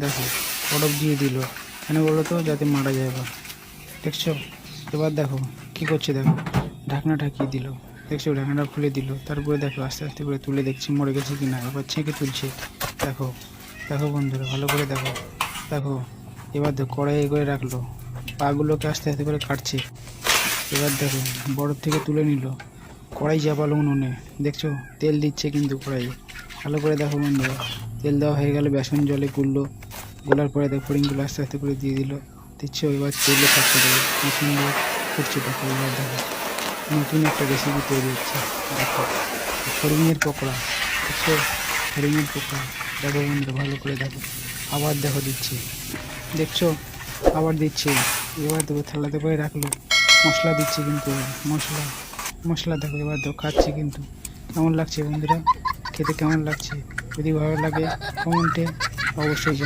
দেখো বরফ দিয়ে দিল, কেন বলো তো? যাতে মারা যায় বা। দেখছো? এবার দেখো কি করছে, দেখো ঢাকনা ঢাকিয়ে দিল, দেখছো ঢাকনাটা খুলে দিল, তারপরে দেখো আস্তে আস্তে করে তুলে দেখছি মরে গেছে কিনা, এবার ছেঁকে তুলছে। দেখো দেখো বন্ধুরা ভালো করে দেখো, দেখো এবার দেখো কড়াইয়ে করে রাখলো, পাগুলোকে আস্তে আস্তে করে কাটছে। এবার দেখো বরফ থেকে তুলে নিল, কড়াই চাপালো উনুনে, দেখছো তেল দিচ্ছে কিন্তু কড়াইয়ে। ভালো করে দেখো বন্ধুরা, তেল দেওয়া হয়ে গেলে বেসন জলে গুললো, গোলার পরে দেখো ফড়িংগুলো আস্তে আস্তে করে দিয়ে দিল, দিচ্ছে। এবার তেলে থাকতে দেবে, কি সুন্দর ফুটছে। দেখো এবার দেখো নতুন একটা রেসিপি তৈরি হচ্ছে। দেখো ফড়িংয়ের পকোড়া, দেখছো ফড়িংয়ের পকোড়া। দেখো বন্ধুরা ভালো করে দেখো, আবার দেখো দিচ্ছে, দেখছো আবার দিচ্ছে। এবার দেখো থালাতে করে রাখলো, মশলা দিচ্ছে কিন্তু, মশলা মশলা দেখো। এবার দেখো খাচ্ছি কিন্তু, কেমন লাগছে বন্ধুরা? খেতে কেমন লাগছে? যদি ভালো লাগে কমেন্টে অবশ্যই জানাবেন।